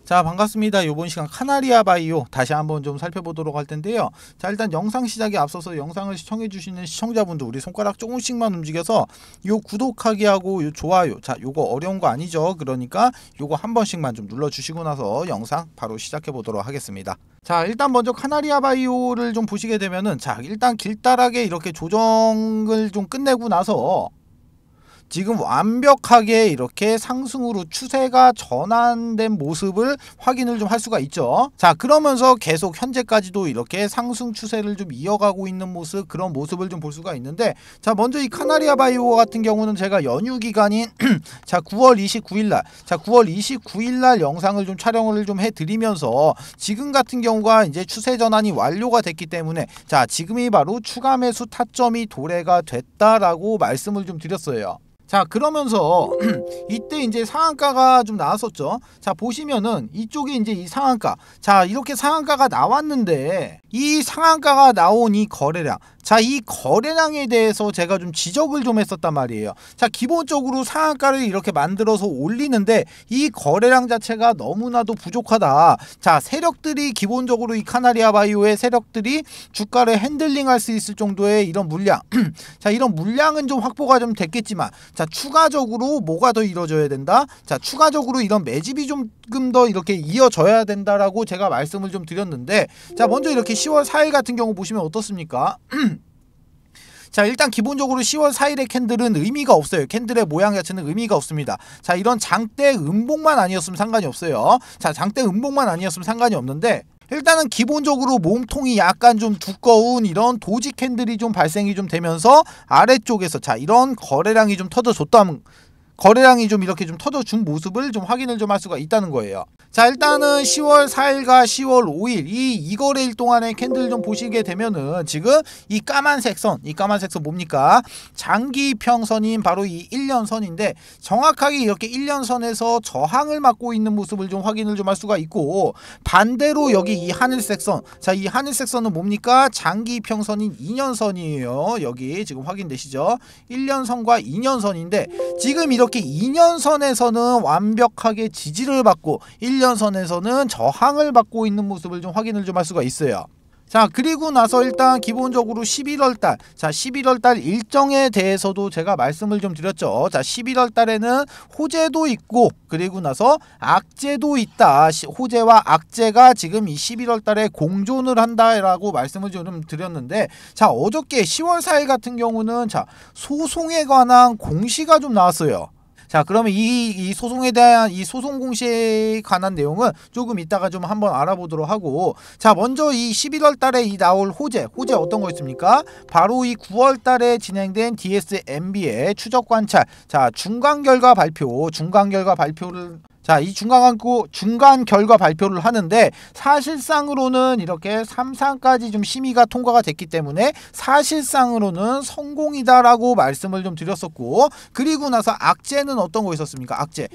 자, 반갑습니다. 이번 시간 카나리아 바이오 다시 한번 좀 살펴보도록 할 텐데요. 자, 일단 영상 시작에 앞서서 영상을 시청해 주시는 시청자분들 우리 손가락 조금씩만 움직여서 요 구독하기 하고 요 좋아요, 자 요거 어려운 거 아니죠? 그러니까 요거 한 번씩만 좀 눌러 주시고 나서 영상 바로 시작해 보도록 하겠습니다. 자, 일단 먼저 카나리아 바이오를 좀 보시게 되면은, 자, 일단 길다랗게 이렇게 조정을 좀 끝내고 나서 지금 완벽하게 이렇게 상승으로 추세가 전환된 모습을 확인을 좀 할 수가 있죠. 자, 그러면서 계속 현재까지도 이렇게 상승 추세를 좀 이어가고 있는 모습, 그런 모습을 좀 볼 수가 있는데, 자, 먼저 이 카나리아 바이오 같은 경우는 제가 연휴 기간인 자 9월 29일날 자 9월 29일날 영상을 좀 촬영을 좀 해드리면서 지금 같은 경우가 이제 추세 전환이 완료가 됐기 때문에, 자, 지금이 바로 추가 매수 타점이 도래가 됐다라고 말씀을 좀 드렸어요. 자, 그러면서 이때 이제 상한가가 좀 나왔었죠. 자, 보시면은 이쪽에 이제 이 상한가, 자, 이렇게 상한가가 나왔는데 이 상한가가 나온 이 거래량, 자, 이 거래량에 대해서 제가 좀 지적을 좀 했었단 말이에요. 자, 기본적으로 상한가를 이렇게 만들어서 올리는데 이 거래량 자체가 너무나도 부족하다. 자, 세력들이 기본적으로 이 카나리아 바이오의 세력들이 주가를 핸들링할 수 있을 정도의 이런 물량 자, 이런 물량은 좀 확보가 좀 됐겠지만, 자, 추가적으로 뭐가 더 이루어져야 된다? 자, 추가적으로 이런 매집이 조금 더 이렇게 이어져야 된다라고 제가 말씀을 좀 드렸는데, 자, 먼저 이렇게 10월 4일 같은 경우 보시면 어떻습니까? 자, 일단 기본적으로 10월 4일의 캔들은 의미가 없어요. 캔들의 모양 자체는 의미가 없습니다. 자, 이런 장대 음봉만 아니었으면 상관이 없어요. 자, 장대 음봉만 아니었으면 상관이 없는데, 일단은 기본적으로 몸통이 약간 좀 두꺼운 이런 도지 캔들이 좀 발생이 좀 되면서 아래쪽에서, 자, 이런 거래량이 좀 터져줬다면, 거래량이 좀 이렇게 좀 터져준 모습을 좀 확인을 좀 할 수가 있다는 거예요. 자, 일단은 10월 4일과 10월 5일 이 거래일 동안의 캔들 좀 보시게 되면은 지금 이 까만색 선, 이 까만색 선 뭡니까? 장기 평선인 바로 이 1년선인데 정확하게 이렇게 1년선에서 저항을 맞고 있는 모습을 좀 확인을 좀 할 수가 있고, 반대로 여기 이 하늘색 선, 자, 이 하늘색 선은 뭡니까? 장기 평선인 2년선이에요. 여기 지금 확인되시죠? 1년선과 2년선인데 지금 이렇게 2년선에서는 완벽하게 지지를 받고 1년선에서는 저항을 받고 있는 모습을 좀 확인을 좀 할 수가 있어요. 자, 그리고 나서 일단 기본적으로 11월달, 자, 11월달 일정에 대해서도 제가 말씀을 좀 드렸죠. 자, 11월달에는 호재도 있고 그리고 나서 악재도 있다. 호재와 악재가 지금 이 11월달에 공존을 한다라고 말씀을 좀 드렸는데, 자, 어저께 10월 4일 같은 경우는, 자, 소송에 관한 공시가 좀 나왔어요. 자, 그러면 이 소송에 대한 이 소송 공시에 관한 내용은 조금 이따가 좀 한번 알아보도록 하고, 자, 먼저 이 11월 달에 이 나올 호재 어떤 거 있습니까? 바로 이 9월 달에 진행된 DSMB의 추적 관찰, 자, 중간 결과 발표를, 자, 이 중간 결과 발표를 하는데, 사실상으로는 이렇게 3상까지 좀 심의가 통과가 됐기 때문에 사실상으로는 성공이다라고 말씀을 좀 드렸었고, 그리고 나서 악재는 어떤 거 있었습니까? 악재.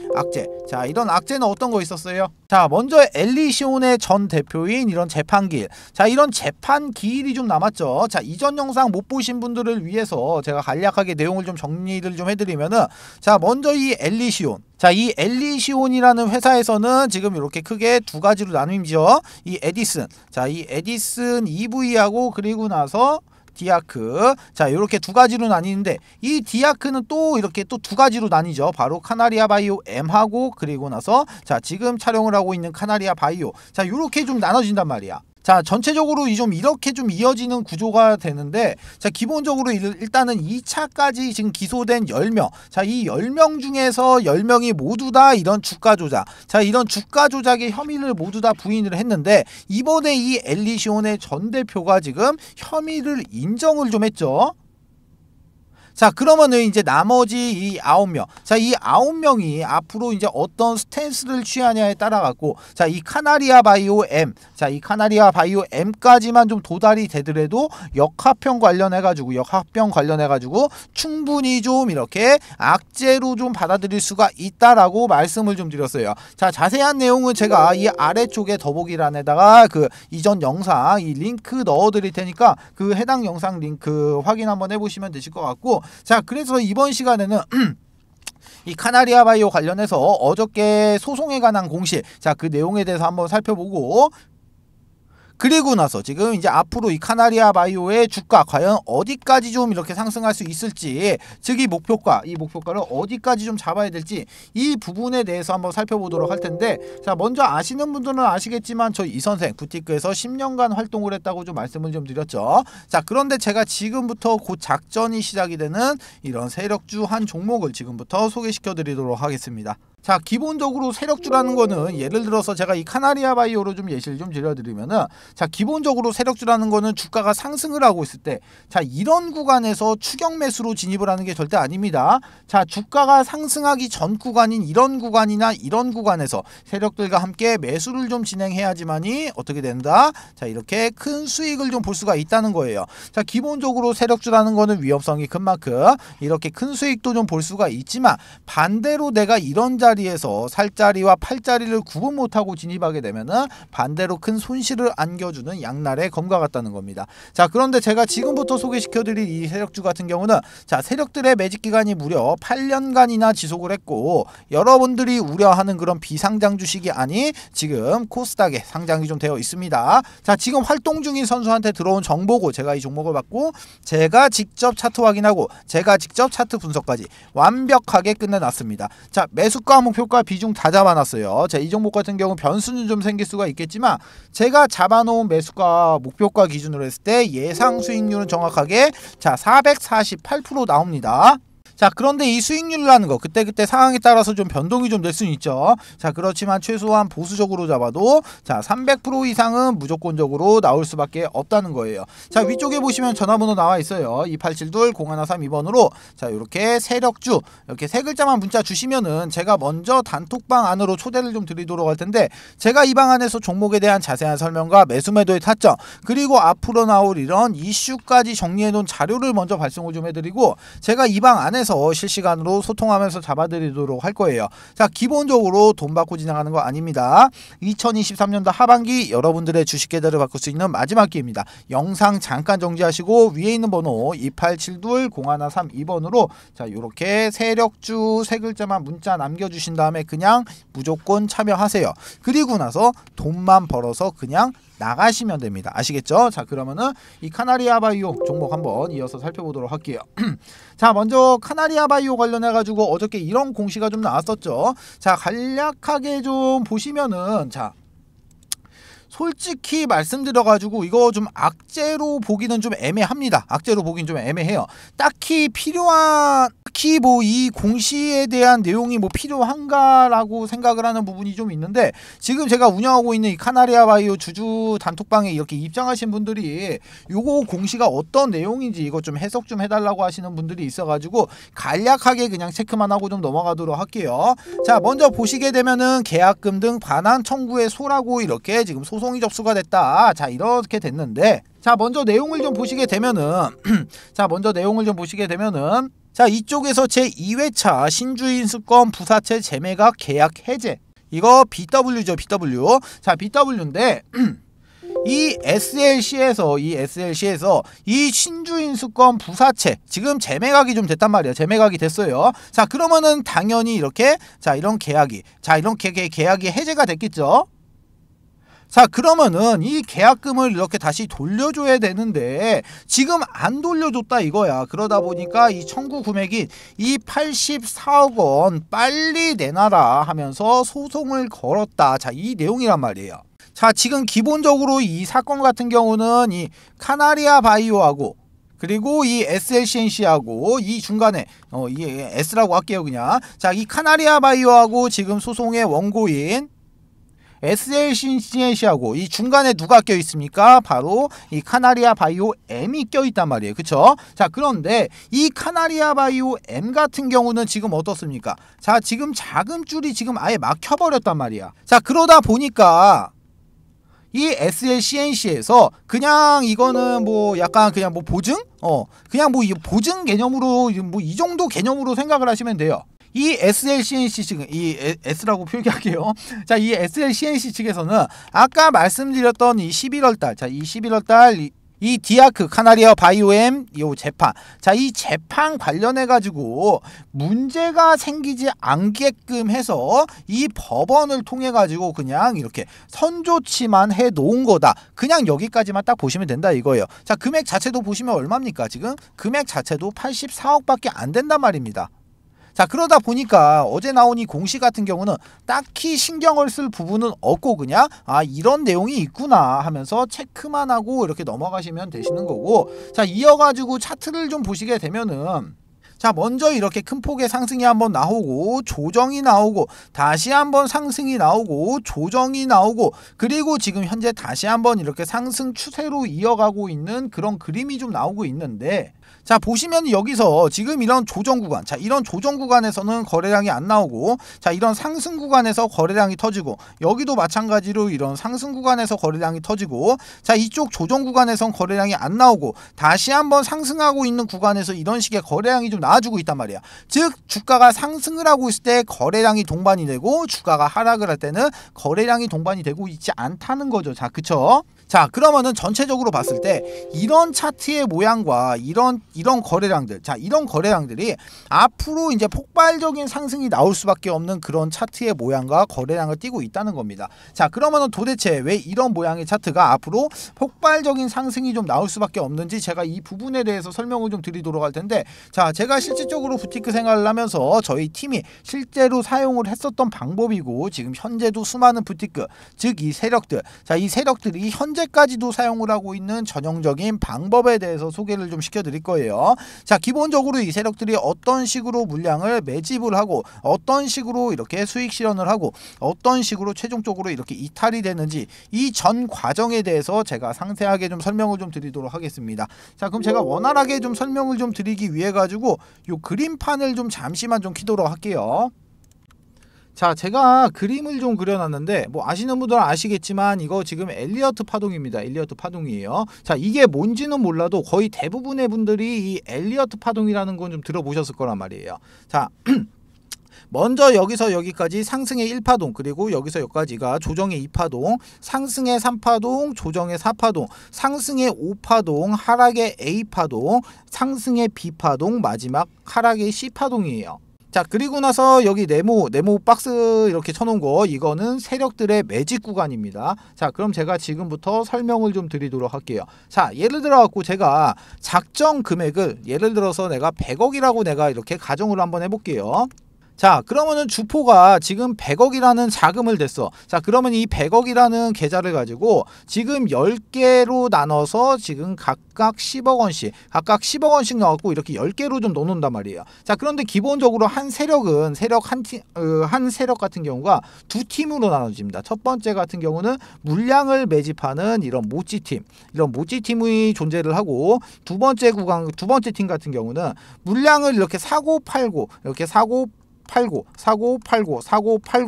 자, 이런 악재는 어떤 거 있었어요? 자, 먼저 엘리시온의 전 대표인 이런 재판기일. 자, 이런 재판기일이 좀 남았죠. 자, 이전 영상 못 보신 분들을 위해서 제가 간략하게 내용을 좀 정리를 좀 해드리면은, 자, 먼저 이 엘리시온. 자, 이 엘리시온이라는 회사에서는 지금 이렇게 크게 두 가지로 나누죠. 이 에디슨. 자, 이 에디슨 EV하고 그리고 나서 디아크. 자, 이렇게 두 가지로 나뉘는데, 이 디아크는 또 이렇게 또 두 가지로 나뉘죠. 바로 카나리아 바이오 M하고 그리고 나서, 자, 지금 촬영을 하고 있는 카나리아 바이오. 자, 이렇게 좀 나눠진단 말이야. 자, 전체적으로 좀 이렇게 좀 이어지는 구조가 되는데, 자, 기본적으로 일단은 2차까지 지금 기소된 10명, 자, 이 10명 중에서 10명이 모두 다 이런 주가 조작, 자, 이런 주가 조작의 혐의를 모두 다 부인을 했는데, 이번에 이 엘리시온의 전 대표가 지금 혐의를 인정을 좀 했죠. 자, 그러면은 이제 나머지 이 9명, 자, 이 9명이 앞으로 이제 어떤 스탠스를 취하냐에 따라 갖고, 자, 이 카나리아 바이오 M, 자, 이 카나리아 바이오 M까지만 좀 도달이 되더라도 역합병 관련해가지고 충분히 좀 이렇게 악재로 좀 받아들일 수가 있다라고 말씀을 좀 드렸어요. 자, 자세한 내용은 제가 이 아래쪽에 더보기란에다가 그 이전 영상 이 링크 넣어드릴 테니까 그 해당 영상 링크 확인 한번 해보시면 되실 것 같고, 자, 그래서 이번 시간에는 이 카나리아 바이오 관련해서 어저께 소송에 관한 공시, 자, 그 내용에 대해서 한번 살펴보고, 그리고 나서 지금 이제 앞으로 이 카나리아 바이오의 주가 과연 어디까지 좀 이렇게 상승할 수 있을지, 즉 이 목표가를 어디까지 좀 잡아야 될지, 이 부분에 대해서 한번 살펴보도록 할 텐데, 자, 먼저 아시는 분들은 아시겠지만 저 이 선생 부티크에서 10년간 활동을 했다고 좀 말씀을 좀 드렸죠. 자, 그런데 제가 지금부터 곧 작전이 시작이 되는 이런 세력주 한 종목을 지금부터 소개시켜 드리도록 하겠습니다. 자, 기본적으로 세력주라는 거는 예를 들어서 제가 이 카나리아 바이오로 좀 예시를 좀 드려드리면은, 자, 기본적으로 세력주라는 거는 주가가 상승을 하고 있을 때, 자, 이런 구간에서 추격 매수로 진입을 하는 게 절대 아닙니다. 자, 주가가 상승하기 전 구간인 이런 구간이나 이런 구간에서 세력들과 함께 매수를 좀 진행해야지만이 어떻게 된다? 자, 이렇게 큰 수익을 좀 볼 수가 있다는 거예요. 자, 기본적으로 세력주라는 거는 위험성이 큰 만큼 이렇게 큰 수익도 좀 볼 수가 있지만, 반대로 내가 이런 자리에서 살자리와 팔자리를 구분 못하고 진입하게 되면은 반대로 큰 손실을 안겨주는 양날의 검과 같다는 겁니다. 자, 그런데 제가 지금부터 소개시켜드릴 이 세력주 같은 경우는, 자, 세력들의 매직 기간이 무려 8년간이나 지속을 했고, 여러분들이 우려하는 그런 비상장 주식이 아닌 지금 코스닥에 상장이 좀 되어 있습니다. 자, 지금 활동 중인 선수한테 들어온 정보고, 제가 이 종목을 받고 제가 직접 차트 확인하고 제가 직접 차트 분석까지 완벽하게 끝내놨습니다. 자, 매수가 목표가 비중 다 잡아놨어요. 자, 이 종목 같은 경우 변수는 좀 생길 수가 있겠지만, 제가 잡아놓은 매수가 목표가 기준으로 했을 때 예상 수익률은 정확하게, 자, 448% 나옵니다. 자, 그런데 이 수익률이라는 거 그때그때 상황에 따라서 좀 변동이 좀 될 수는 있죠. 자, 그렇지만 최소한 보수적으로 잡아도, 자, 300% 이상은 무조건적으로 나올 수밖에 없다는 거예요. 자, 위쪽에 보시면 전화번호 나와 있어요. 2872-0132번으로 자, 이렇게 세력주 이렇게 세 글자만 문자 주시면은 제가 먼저 단톡방 안으로 초대를 좀 드리도록 할 텐데, 제가 이 방 안에서 종목에 대한 자세한 설명과 매수 매도의 타점, 그리고 앞으로 나올 이런 이슈까지 정리해 놓은 자료를 먼저 발송을 좀 해드리고, 제가 이 방 안에서 실시간으로 소통하면서 잡아드리도록 할 거예요. 자, 기본적으로 돈 받고 진행하는 거 아닙니다. 2023년도 하반기 여러분들의 주식 계좌를 바꿀 수 있는 마지막 기회입니다. 영상 잠깐 정지하시고 위에 있는 번호 2872-0132번으로 자, 요렇게 세력주 세 글자만 문자 남겨주신 다음에 그냥 무조건 참여하세요. 그리고 나서 돈만 벌어서 그냥 나가시면 됩니다. 아시겠죠? 자, 그러면은 이 카나리아 바이오 종목 한번 이어서 살펴보도록 할게요. 자, 먼저 카나리아 바이오 관련해 가지고 어저께 이런 공시가 좀 나왔었죠. 자, 간략하게 좀 보시면은, 자, 솔직히 말씀드려가지고 이거 좀 악재로 보기는 좀 애매합니다. 악재로 보기는 좀 애매해요. 딱히 뭐 이 공시에 대한 내용이 뭐 필요한가라고 생각을 하는 부분이 좀 있는데, 지금 제가 운영하고 있는 이 카나리아 바이오 주주 단톡방에 이렇게 입장하신 분들이 요거 공시가 어떤 내용인지 이거 좀 해석 좀 해달라고 하시는 분들이 있어가지고 간략하게 그냥 체크만 하고 좀 넘어가도록 할게요. 자, 먼저 보시게 되면은 계약금 등 반환 청구의 소라고 이렇게 지금 소송이 접수가 됐다. 자, 이렇게 됐는데, 자, 먼저 내용을 좀 보시게 되면은 자, 이쪽에서 제2회차 신주인수권 부사채 재매각 계약 해제, 이거 BW죠. BW. 자, BW인데 이 SLC에서 이 신주인수권 부사채 지금 재매각이 좀 됐단 말이에요. 재매각이 됐어요. 자, 그러면은 당연히 이렇게, 자, 이런 계약이, 자, 이런 계약이 해제가 됐겠죠. 자, 그러면은 이 계약금을 이렇게 다시 돌려줘야 되는데 지금 안 돌려줬다 이거야. 그러다 보니까 이 청구 금액인 이 84억 원 빨리 내놔라 하면서 소송을 걸었다. 자, 이 내용이란 말이에요. 자, 지금 기본적으로 이 사건 같은 경우는 이 카나리아 바이오하고 그리고 이 SLCNC하고 이 중간에 이 S라고 할게요 그냥. 자, 이 카나리아 바이오하고 지금 소송의 원고인 SLCNC하고 이 중간에 누가 껴 있습니까? 바로 이 카나리아 바이오 M이 껴 있단 말이에요. 그쵸? 자, 그런데 이 카나리아 바이오 M 같은 경우는 지금 어떻습니까? 자, 지금 자금줄이 지금 아예 막혀버렸단 말이야. 자, 그러다 보니까 이 SLCNC에서 그냥 이거는 뭐 약간 그냥 뭐 보증? 그냥 뭐 이 보증 개념으로 뭐 이 정도 개념으로 생각을 하시면 돼요. 이 SLCNC 측은 이 S라고 표기할게요. 자, 이 SLCNC 측에서는 아까 말씀드렸던 이 11월달, 자, 이 11월달 이 디아크 카나리아 바이오엠 요 재판, 자 이 재판 관련해 가지고 문제가 생기지 않게끔 해서 이 법원을 통해 가지고 그냥 이렇게 선조치만 해 놓은 거다. 그냥 여기까지만 딱 보시면 된다 이거예요. 자 금액 자체도 보시면 얼마입니까? 지금 금액 자체도 84억밖에 안 된단 말입니다. 자 그러다 보니까 어제 나온 이 공시 같은 경우는 딱히 신경을 쓸 부분은 없고 그냥 이런 내용이 있구나 하면서 체크만 하고 이렇게 넘어가시면 되시는 거고, 자 이어가지고 차트를 좀 보시게 되면은 자 먼저 이렇게 큰 폭의 상승이 한번 나오고 조정이 나오고 다시 한번 상승이 나오고 조정이 나오고, 그리고 지금 현재 다시 한번 이렇게 상승 추세로 이어가고 있는 그런 그림이 좀 나오고 있는데, 자 보시면 여기서 지금 이런 조정 구간, 자 이런 조정 구간에서는 거래량이 안 나오고, 자 이런 상승 구간에서 거래량이 터지고, 여기도 마찬가지로 이런 상승 구간에서 거래량이 터지고, 자 이쪽 조정 구간에선 거래량이 안 나오고 다시 한번 상승하고 있는 구간에서 이런 식의 거래량이 좀 나와주고 있단 말이야. 즉 주가가 상승을 하고 있을 때 거래량이 동반이 되고, 주가가 하락을 할 때는 거래량이 동반이 되고 있지 않다는 거죠. 자 그쵸? 자 그러면은 전체적으로 봤을 때 이런 차트의 모양과 이런 거래량들, 자 이런 거래량들이 앞으로 이제 폭발적인 상승이 나올 수밖에 없는 그런 차트의 모양과 거래량을 띠고 있다는 겁니다. 자 그러면은 도대체 왜 이런 모양의 차트가 앞으로 폭발적인 상승이 좀 나올 수밖에 없는지 제가 이 부분에 대해서 설명을 좀 드리도록 할 텐데, 자 제가 실질적으로 부티크 생활을 하면서 저희 팀이 실제로 사용을 했었던 방법이고, 지금 현재도 수많은 부티크, 즉 이 세력들, 자 이 세력들이 현재까지도 사용을 하고 있는 전형적인 방법에 대해서 소개를 좀 시켜드릴 거예요. 자 기본적으로 이 세력들이 어떤 식으로 물량을 매집을 하고, 어떤 식으로 이렇게 수익 실현을 하고, 어떤 식으로 최종적으로 이렇게 이탈이 되는지, 이 전 과정에 대해서 제가 상세하게 좀 설명을 좀 드리도록 하겠습니다. 자 그럼 제가 원활하게 좀 설명을 좀 드리기 위해 가지고 요 그림판을 좀 잠시만 좀 키도록 할게요. 자 제가 그림을 좀 그려놨는데, 뭐 아시는 분들은 아시겠지만 이거 지금 엘리어트 파동입니다. 엘리어트 파동이에요. 자 이게 뭔지는 몰라도 거의 대부분의 분들이 이 엘리어트 파동이라는 건 좀 들어보셨을 거란 말이에요. 자 먼저 여기서 여기까지 상승의 1파동, 그리고 여기서 여기까지가 조정의 2파동, 상승의 3파동, 조정의 4파동, 상승의 5파동, 하락의 A파동, 상승의 B파동, 마지막 하락의 C파동이에요. 자 그리고 나서 여기 네모 박스 이렇게 쳐놓은 거, 이거는 세력들의 매집 구간입니다. 자 그럼 제가 지금부터 설명을 좀 드리도록 할게요. 자 예를 들어 갖고 제가 작정 금액을 예를 들어서 내가 100억이라고 내가 이렇게 가정을 한번 해볼게요. 자 그러면은 주포가 지금 100억이라는 자금을 댔어. 자 그러면 이 100억이라는 계좌를 가지고 지금 10개로 나눠서 지금 각각 10억원씩 나왔고 이렇게 10개로 좀 넣어놓는단 말이에요. 자 그런데 기본적으로 한 세력은 한 세력 같은 경우가 두 팀으로 나눠집니다. 첫 번째 같은 경우는 물량을 매집하는 이런 모찌팀이 존재를 하고, 두 번째 팀 같은 경우는 물량을 이렇게 사고 팔고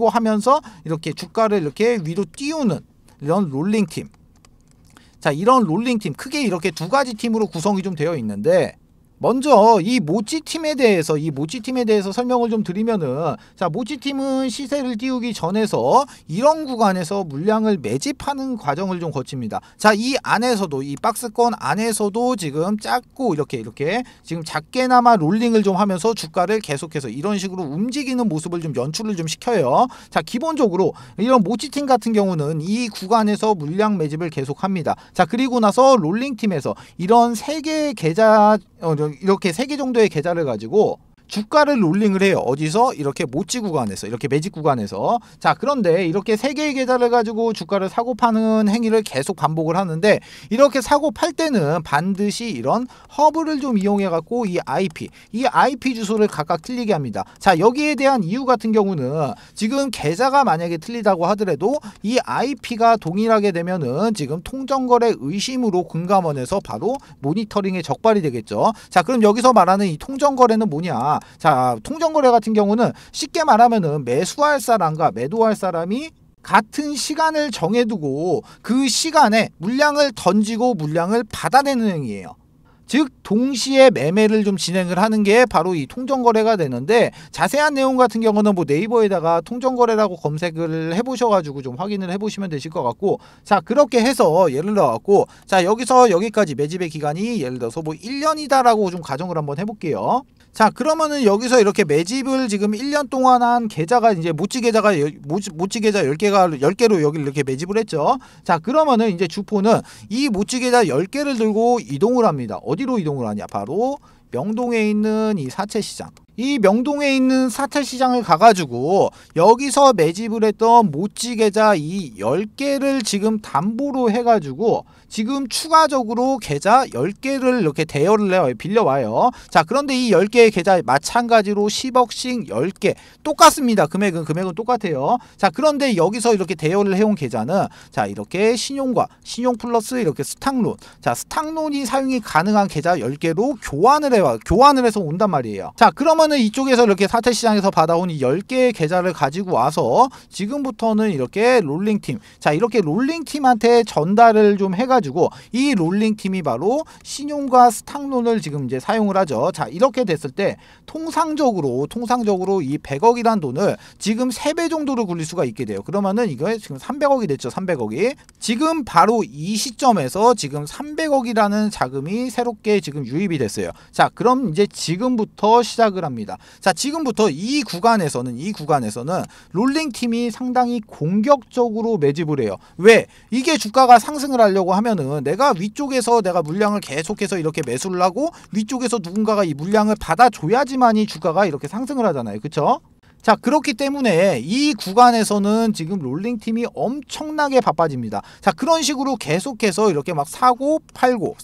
하면서 이렇게 주가를 이렇게 위로 띄우는 이런 롤링팀. 자 이런 롤링팀, 크게 이렇게 두 가지 팀으로 구성이 좀 되어 있는데, 먼저 이 모찌팀에 대해서 설명을 좀 드리면은, 자 모찌팀은 시세를 띄우기 전에서 이런 구간에서 물량을 매집하는 과정을 좀 거칩니다. 자 이 안에서도, 이 박스권 안에서도 지금 작고 이렇게 지금 작게나마 롤링을 좀 하면서 주가를 계속해서 이런 식으로 움직이는 모습을 좀 연출을 좀 시켜요. 자 기본적으로 이런 모찌팀 같은 경우는 이 구간에서 물량 매집을 계속합니다. 자 그리고 나서 롤링팀에서 이런 3개의 계좌, 이렇게 3개 정도의 계좌를 가지고 주가를 롤링을 해요. 어디서? 이렇게 모찌 구간에서, 이렇게 매집 구간에서. 자 그런데 이렇게 3개의 계좌를 가지고 주가를 사고 파는 행위를 계속 반복을 하는데, 이렇게 사고 팔 때는 반드시 이런 허브를 좀 이용해 갖고 이 IP 주소를 각각 틀리게 합니다. 자 여기에 대한 이유 같은 경우는, 지금 계좌가 만약에 틀리다고 하더라도 이 IP가 동일하게 되면은 지금 통정거래 의심으로 금감원에서 바로 모니터링에 적발이 되겠죠. 자 그럼 여기서 말하는 이 통정거래는 뭐냐? 자 통정거래 같은 경우는 쉽게 말하면은 매수할 사람과 매도할 사람이 같은 시간을 정해두고 그 시간에 물량을 던지고 물량을 받아내는 행위예요. 즉 동시에 매매를 좀 진행을 하는 게 바로 이 통정거래가 되는데, 자세한 내용 같은 경우는 뭐 네이버에다가 통정거래라고 검색을 해보셔가지고 좀 확인을 해보시면 되실 것 같고, 자 그렇게 해서 예를 들어갖고 자 여기서 여기까지 매집의 기간이 예를 들어서 뭐 1년이다라고 좀 가정을 한번 해볼게요. 자 그러면은 여기서 이렇게 매집을 지금 1년 동안 한 계좌가 이제 모찌 계좌가 모찌 계좌 10개로 여기를 이렇게 매집을 했죠. 자 그러면은 이제 주포는 이 모찌 계좌 10개를 들고 이동을 합니다. 어디로 이동을 하냐? 바로 명동에 있는 이 사채시장. 이 명동에 있는 사채시장을 가가지고 여기서 매집을 했던 모찌 계좌 이 10개를 지금 담보로 해가지고 지금 추가적으로 계좌 10개를 이렇게 대여를 해요. 빌려와요. 자 그런데 이 10개의 계좌 마찬가지로 10억씩 10개 똑같습니다. 금액은 똑같아요. 자 그런데 여기서 이렇게 대여를 해온 계좌는 자 이렇게 신용과 신용 플러스 이렇게 스탁론, 자 스탁론이 사용이 가능한 계좌 10개로 교환을 해서 온단 말이에요. 자 그러면은 이쪽에서 이렇게 사채시장에서 받아온 이 10개의 계좌를 가지고 와서 지금부터는 이렇게 롤링팀, 자 이렇게 롤링팀한테 전달을 좀 해가지고 이 롤링팀이 바로 신용과 스탁론을 지금 이제 사용을 하죠. 자 이렇게 됐을 때 통상적으로 이 100억이란 돈을 지금 3배 정도로 굴릴 수가 있게 돼요. 그러면은 이거 지금 300억이 됐죠. 300억이 지금 바로 이 시점에서 지금 300억이라는 자금이 새롭게 지금 유입이 됐어요. 자 그럼 이제 지금부터 시작을 합니다. 자 지금부터 이 구간에서는 롤링팀이 상당히 공격적으로 매집을 해요. 왜? 이게 주가가 상승을 하려고 하면은 내가 위쪽에서 내가 물량을 계속해서 이렇게 매수를 하고 위쪽에서 누군가가 이 물량을 받아줘야지만이 주가가 이렇게 상승을 하잖아요. 그쵸? 자 그렇기 때문에 이 구간에서는 지금 롤링팀이 엄청나게 바빠집니다. 자 그런 식으로 계속해서 이렇게 막 사고 팔고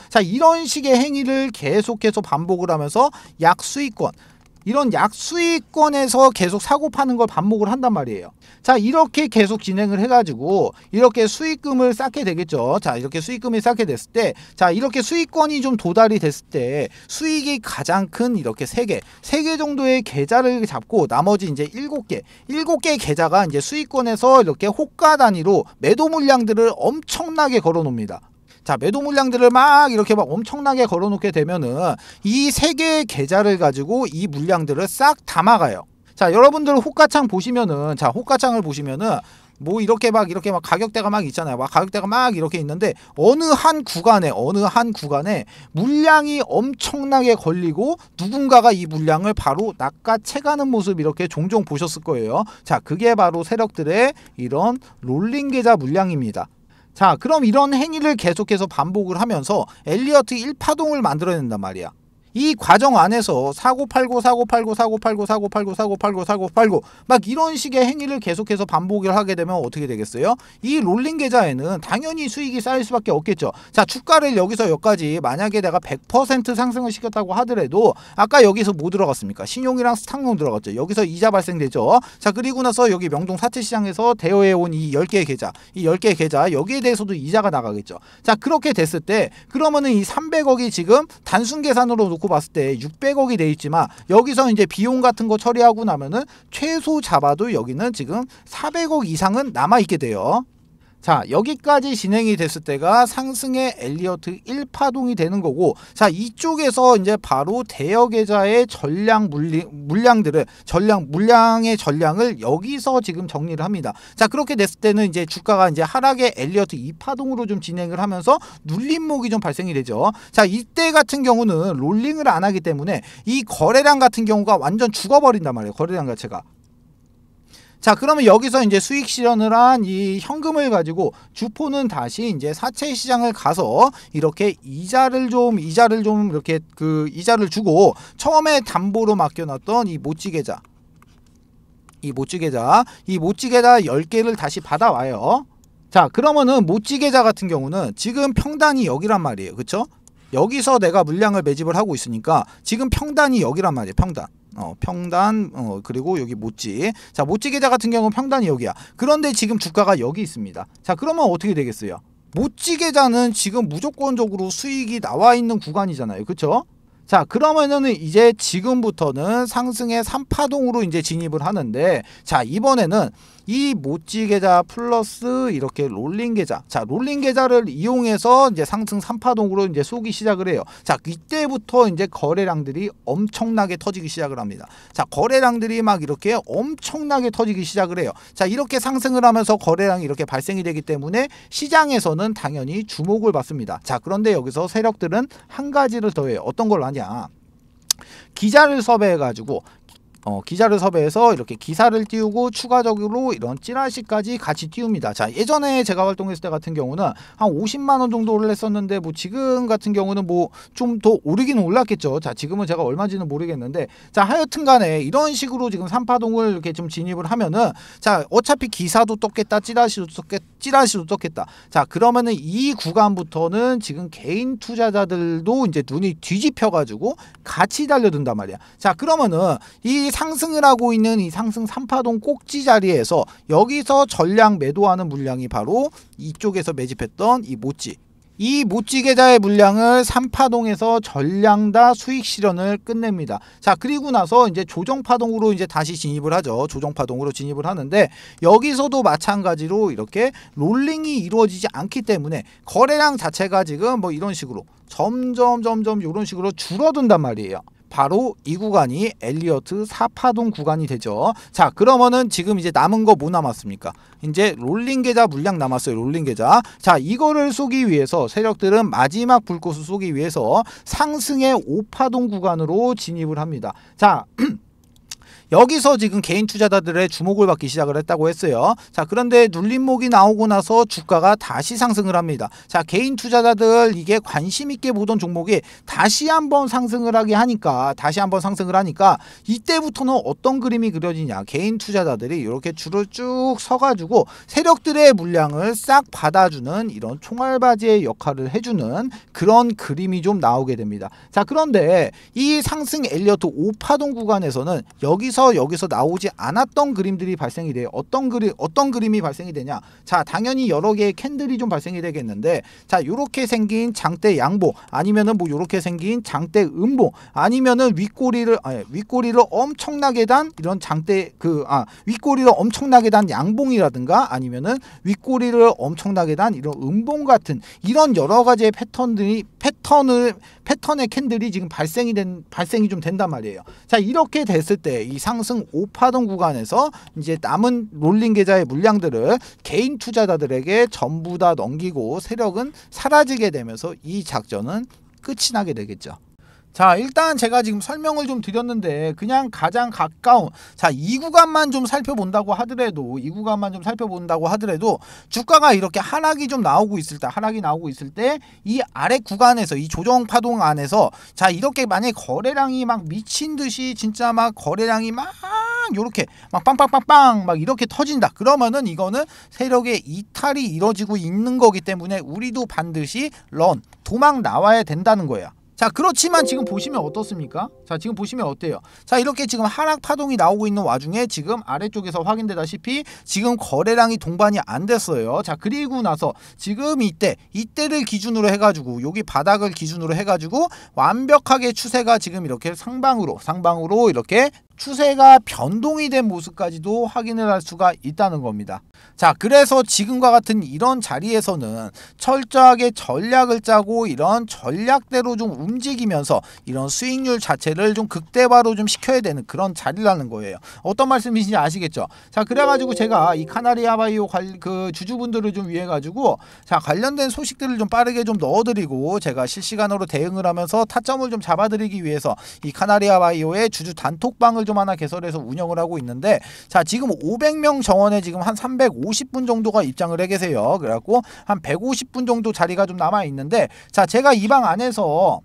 자 이런 식의 행위를 계속해서 반복을 하면서 약수익권, 이런 약수익권에서 계속 사고 파는 걸 반복을 한단 말이에요. 자 이렇게 계속 진행을 해가지고 이렇게 수익금을 쌓게 되겠죠. 자 이렇게 수익금이 쌓게 됐을 때, 자 이렇게 수익권이 좀 도달이 됐을 때 수익이 가장 큰 이렇게 3개 정도의 계좌를 잡고 나머지 이제 7개 계좌가 이제 수익권에서 이렇게 호가 단위로 매도 물량들을 엄청나게 걸어 놓습니다. 자 매도 물량들을 막 이렇게 막 엄청나게 걸어 놓게 되면은 이 3개의 계좌를 가지고 이 물량들을 싹 담아가요. 자 여러분들 호가창 보시면은, 자 호가창을 보시면은 뭐 이렇게 막 가격대가 막 있잖아요. 막 가격대가 막 이렇게 있는데 어느 한 구간에 물량이 엄청나게 걸리고 누군가가 이 물량을 바로 낚아채가는 모습 이렇게 종종 보셨을 거예요. 자 그게 바로 세력들의 이런 롤링 계좌 물량입니다. 자 그럼 이런 행위를 계속해서 반복을 하면서 엘리어트 1파동을 만들어낸단 말이야. 이 과정 안에서 사고 팔고 막 이런 식의 행위를 계속해서 반복을 하게 되면 어떻게 되겠어요? 이 롤링 계좌에는 당연히 수익이 쌓일 수밖에 없겠죠. 자 주가를 여기서 여기까지 만약에 내가 100% 상승을 시켰다고 하더라도 아까 여기서 뭐 들어갔습니까? 신용이랑 스탁론 들어갔죠. 여기서 이자 발생되죠. 자 그리고 나서 여기 명동 사채시장에서 대여해온 이 10개의 계좌 여기에 대해서도 이자가 나가겠죠. 자 그렇게 됐을 때 그러면은 이 300억이 지금 단순 계산으로 놓고 봤을 때 600억이 돼 있지만 여기서 이제 비용 같은 거 처리하고 나면은 최소 잡아도 여기는 지금 400억 이상은 남아 있게 돼요. 자 여기까지 진행이 됐을 때가 상승의 엘리어트 1파동이 되는 거고, 자 이쪽에서 이제 바로 대여 계좌의 물량의 전량을 여기서 지금 정리를 합니다. 자 그렇게 됐을 때는 이제 주가가 이제 하락의 엘리어트 2파동으로 좀 진행을 하면서 눌림목이 좀 발생이 되죠. 자 이때 같은 경우는 롤링을 안 하기 때문에 이 거래량 같은 경우가 완전 죽어버린단 말이에요. 거래량 자체가. 자 그러면 여기서 이제 수익 실현을 한 이 현금을 가지고 주포는 다시 이제 사채 시장을 가서 이렇게 이자를 좀 이렇게 그 이자를 주고 처음에 담보로 맡겨놨던 이 모찌 계좌 10개를 다시 받아와요. 자 그러면은 모찌 계좌 같은 경우는 지금 평단이 여기란 말이에요. 그쵸? 여기서 내가 물량을 매집을 하고 있으니까 지금 평단이 여기란 말이에요. 평단 그리고 여기 모찌. 자 모찌 계좌 같은 경우는 평단이 여기야. 그런데 지금 주가가 여기 있습니다. 자 그러면 어떻게 되겠어요? 모찌 계좌는 지금 무조건적으로 수익이 나와 있는 구간이잖아요. 그쵸? 자 그러면은 이제 지금부터는 상승의 3파동으로 이제 진입을 하는데, 자 이번에는 이 모찌 계좌 플러스 이렇게 롤링 계좌. 자, 롤링 계좌를 이용해서 이제 상승 3파동으로 이제 쏘기 시작을 해요. 자, 이때부터 이제 거래량들이 엄청나게 터지기 시작을 합니다. 자, 거래량들이 막 이렇게 엄청나게 터지기 시작을 해요. 자, 이렇게 상승을 하면서 거래량이 이렇게 발생이 되기 때문에 시장에서는 당연히 주목을 받습니다. 자, 그런데 여기서 세력들은 한 가지를 더해요. 어떤 걸 하냐? 기자를 섭외해가지고 기자를 섭외해서 이렇게 기사를 띄우고 추가적으로 이런 찌라시까지 같이 띄웁니다. 자, 예전에 제가 활동했을 때 같은 경우는 한 50만원 정도를 했었는데 뭐 지금 같은 경우는 뭐 좀 더 오르기는 올랐겠죠. 자, 지금은 제가 얼마인지는 모르겠는데, 자, 하여튼 간에 이런 식으로 지금 3파동을 이렇게 좀 진입을 하면은, 자, 어차피 기사도 떴겠다, 찌라시도 떴겠다. 자, 그러면은 이 구간부터는 지금 개인 투자자들도 이제 눈이 뒤집혀 가지고 같이 달려든단 말이야. 자, 그러면은 이 상승을 하고 있는 이 상승 3파동 꼭지 자리에서 여기서 전량 매도하는 물량이 바로 이쪽에서 매집했던 이 모찌 계좌의 물량을 3파동에서 전량 다 수익 실현을 끝냅니다. 자, 그리고 나서 이제 조정파동으로 이제 다시 진입을 하죠. 조정파동으로 진입을 하는데, 여기서도 마찬가지로 이렇게 롤링이 이루어지지 않기 때문에 거래량 자체가 지금 뭐 이런 식으로 점점 이런 식으로 줄어든단 말이에요. 바로 이 구간이 엘리어트 4파동 구간이 되죠. 자, 그러면은 지금 이제 남은 거 뭐 남았습니까? 이제 롤링 계좌 물량 남았어요. 롤링 계좌. 자, 이거를 쏘기 위해서 세력들은 마지막 불꽃을 쏘기 위해서 상승의 5파동 구간으로 진입을 합니다. 자, 여기서 지금 개인 투자자들의 주목을 받기 시작을 했다고 했어요. 자, 그런데 눌림목이 나오고 나서 주가가 다시 상승을 합니다. 자, 개인 투자자들 이게 관심 있게 보던 종목이 다시 한번 상승을 하니까 이때부터는 어떤 그림이 그려지냐? 개인 투자자들이 이렇게 줄을 쭉 서가지고 세력들의 물량을 싹 받아주는 이런 총알바지의 역할을 해주는 그런 그림이 좀 나오게 됩니다. 자, 그런데 이 상승 엘리어트 5파동 구간에서는 여기서 나오지 않았던 그림들이 발생이 돼요. 어떤 그림이 발생이 되냐? 자, 당연히 여러 개의 캔들이 좀 발생이 되겠는데, 자, 요렇게 생긴 장대 양보, 아니면은 뭐 요렇게 생긴 장대 음보, 아니면은 윗꼬리를 엄청나게 단 이런 윗꼬리를 엄청나게 단 양봉이라든가, 아니면은 윗꼬리를 엄청나게 단 이런 음봉 같은 이런 여러 가지의 패턴의 캔들이 지금 발생이 좀 된단 말이에요. 자, 이렇게 됐을 때 이 상승 5파동 구간에서 이제 남은 롤링 계좌의 물량들을 개인 투자자들에게 전부 다 넘기고 세력은 사라지게 되면서 이 작전은 끝이 나게 되겠죠. 자, 일단 제가 지금 설명을 좀 드렸는데, 그냥 가장 가까운, 자, 이 구간만 좀 살펴본다고 하더라도 주가가 이렇게 하락이 나오고 있을 때 이 아래 구간에서, 이 조정 파동 안에서, 자, 이렇게 만약에 거래량이 막 미친 듯이 진짜 막 거래량이 막 요렇게 막 빵빵빵빵 막 이렇게 터진다. 그러면은 이거는 세력의 이탈이 이루어지고 있는 거기 때문에 우리도 반드시 도망 나와야 된다는 거예요. 자, 그렇지만 지금 보시면 어떻습니까? 자, 지금 보시면 어때요? 자, 이렇게 지금 하락 파동이 나오고 있는 와중에 지금 아래쪽에서 확인되다시피 지금 거래량이 동반이 안 됐어요. 자, 그리고 나서 지금 이때를 기준으로 해가지고, 여기 바닥을 기준으로 해가지고 완벽하게 추세가 지금 이렇게 상방으로 이렇게 추세가 변동이 된 모습까지도 확인을 할 수가 있다는 겁니다. 자, 그래서 지금과 같은 이런 자리에서는 철저하게 전략을 짜고 이런 전략대로 좀 움직이면서 이런 수익률 자체를 좀 극대화로 좀 시켜야 되는 그런 자리라는 거예요. 어떤 말씀이신지 아시겠죠? 자, 그래가지고 제가 이 카나리아 바이오 주주분들을 좀 위해 가지고, 자, 관련된 소식들을 좀 빠르게 좀 넣어드리고, 제가 실시간으로 대응을 하면서 타점을 좀 잡아드리기 위해서 이 카나리아 바이오의 주주 단톡방을 좀 하나 개설해서 운영을 하고 있는데, 자, 지금 500명 정원에 지금 한 350분 정도가 입장을 해 계세요. 그래갖고 한 150분 정도 자리가 좀 남아 있는데, 자, 제가 이 방 안에서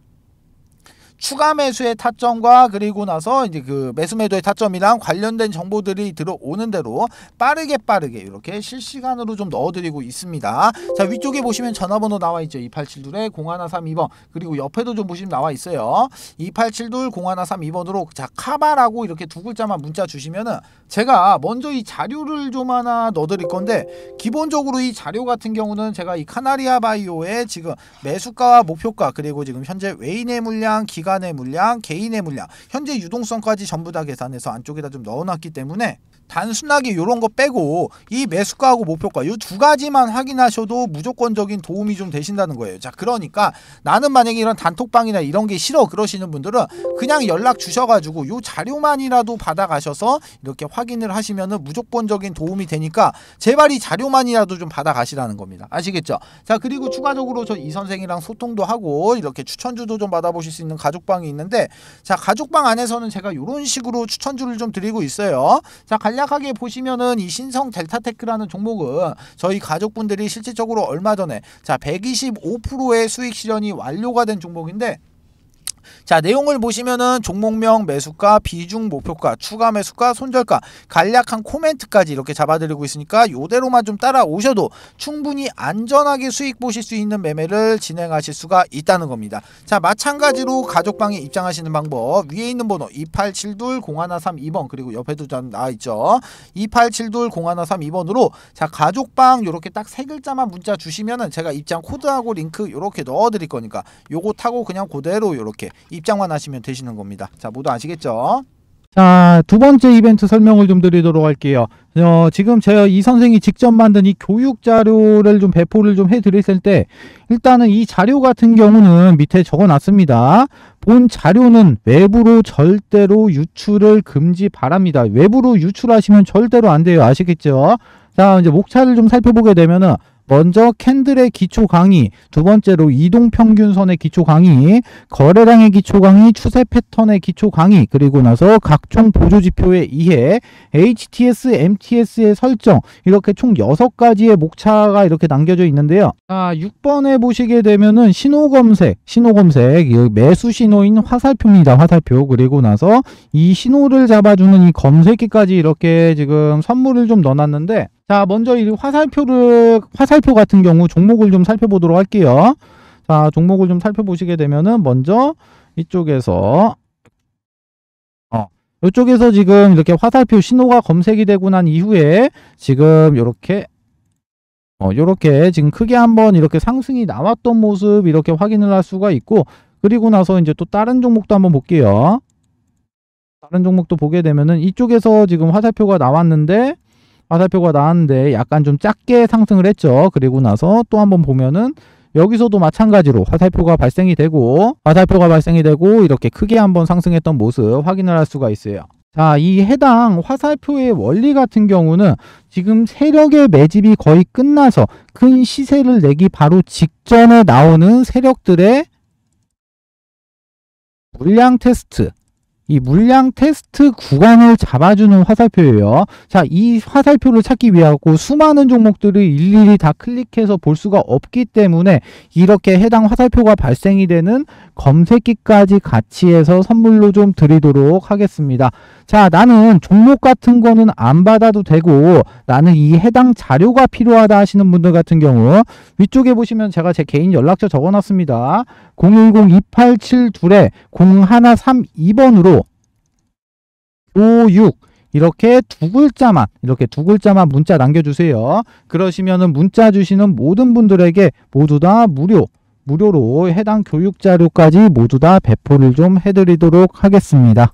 추가 매수의 타점과 그리고 나서 이제 그 매수 매도의 타점이랑 관련된 정보들이 들어오는 대로 빠르게 이렇게 실시간으로 좀 넣어드리고 있습니다. 자, 위쪽에 보시면 전화번호 나와 있죠. 2872-0132번. 그리고 옆에도 좀 보시면 나와 있어요. 2872-0132번으로 자, 카바라고 이렇게 두 글자만 문자 주시면은 제가 먼저 이 자료를 좀 하나 넣어드릴 건데, 기본적으로 이 자료 같은 경우는 제가 이 카나리아 바이오의 지금 매수가와 목표가, 그리고 지금 현재 외인의 물량, 기간 기간의 물량, 개인의 물량, 현재 유동성까지 전부 다 계산해서 안쪽에다 좀 넣어놨기 때문에 단순하게 이런 거 빼고 이 매수가하고 목표가 이 두 가지만 확인하셔도 무조건적인 도움이 좀 되신다는 거예요. 자, 그러니까 나는 만약에 이런 단톡방이나 이런 게 싫어 그러시는 분들은 그냥 연락 주셔가지고 이 자료만이라도 받아가셔서 이렇게 확인을 하시면은 무조건적인 도움이 되니까 제발 이 자료만이라도 좀 받아가시라는 겁니다. 아시겠죠? 자, 그리고 추가적으로 저 이 선생이랑 소통도 하고 이렇게 추천주도 좀 받아보실 수 있는 가족방이 있는데, 자, 가족방 안에서는 제가 이런 식으로 추천주를 좀 드리고 있어요. 자, 간략하게 보시면은 이 신성 델타테크라는 종목은 저희 가족분들이 실질적으로 얼마 전에 자 125%의 수익 실현이 완료가 된 종목인데, 자, 내용을 보시면은 종목명, 매수가, 비중, 목표가, 추가 매수가, 손절가, 간략한 코멘트까지 이렇게 잡아드리고 있으니까 요대로만 좀 따라오셔도 충분히 안전하게 수익 보실 수 있는 매매를 진행하실 수가 있다는 겁니다. 자, 마찬가지로 가족방에 입장하시는 방법, 위에 있는 번호 2872-0132번 그리고 옆에도 좀 나와있죠. 2872-0132번으로 자 가족방 요렇게 딱 세 글자만 문자 주시면은 제가 입장 코드하고 링크 요렇게 넣어드릴 거니까 요거 타고 그냥 그대로 요렇게 입장만 하시면 되시는 겁니다. 자, 모두 아시겠죠? 자, 두 번째 이벤트 설명을 좀 드리도록 할게요. 지금 제가 이 선생이 직접 만든 이 교육 자료를 좀 배포를 좀 해드렸을 때, 일단은 이 자료 같은 경우는 밑에 적어 놨습니다. 본 자료는 외부로 절대로 유출을 금지 바랍니다. 외부로 유출하시면 절대로 안 돼요. 아시겠죠? 자, 이제 목차를 좀 살펴보게 되면은, 먼저 캔들의 기초 강의, 두 번째로 이동평균선의 기초 강의, 거래량의 기초 강의, 추세 패턴의 기초 강의, 그리고 나서 각종 보조지표의 이해, HTS, MTS의 설정, 이렇게 총 6가지의 목차가 이렇게 남겨져 있는데요. 자, 6번에 보시게 되면은 신호검색, 매수 신호인 화살표입니다. 화살표. 그리고 나서 이 신호를 잡아주는 이 검색기까지 이렇게 지금 선물을 좀 넣어놨는데, 자, 먼저 이 화살표 같은 경우 종목을 좀 살펴보도록 할게요. 자, 종목을 좀 살펴보시게 되면은 먼저 이쪽에서 이쪽에서 지금 이렇게 화살표 신호가 검색이 되고 난 이후에 지금 요렇게 지금 크게 한번 이렇게 상승이 나왔던 모습 이렇게 확인을 할 수가 있고, 그리고 나서 이제 또 다른 종목도 한번 볼게요. 다른 종목도 보게 되면은 이쪽에서 지금 화살표가 나왔는데 약간 좀 작게 상승을 했죠. 그리고 나서 또 한번 보면은 여기서도 마찬가지로 화살표가 발생이 되고 이렇게 크게 한번 상승했던 모습 확인을 할 수가 있어요. 자, 이 해당 화살표의 원리 같은 경우는 지금 세력의 매집이 거의 끝나서 큰 시세를 내기 바로 직전에 나오는 세력들의 물량 테스트, 이 물량 테스트 구간을 잡아주는 화살표예요. 자, 이 화살표를 찾기 위하고 수많은 종목들을 일일이 다 클릭해서 볼 수가 없기 때문에 이렇게 해당 화살표가 발생이 되는 검색기까지 같이 해서 선물로 좀 드리도록 하겠습니다. 자, 나는 종목 같은 거는 안 받아도 되고 나는 이 해당 자료가 필요하다 하시는 분들 같은 경우 위쪽에 보시면 제가 제 개인 연락처 적어놨습니다. 010-2872-0132번으로 교육 이렇게 두 글자만 문자 남겨주세요. 그러시면은 문자 주시는 모든 분들에게 모두 다 무료로 해당 교육 자료까지 모두 다 배포를 좀 해드리도록 하겠습니다.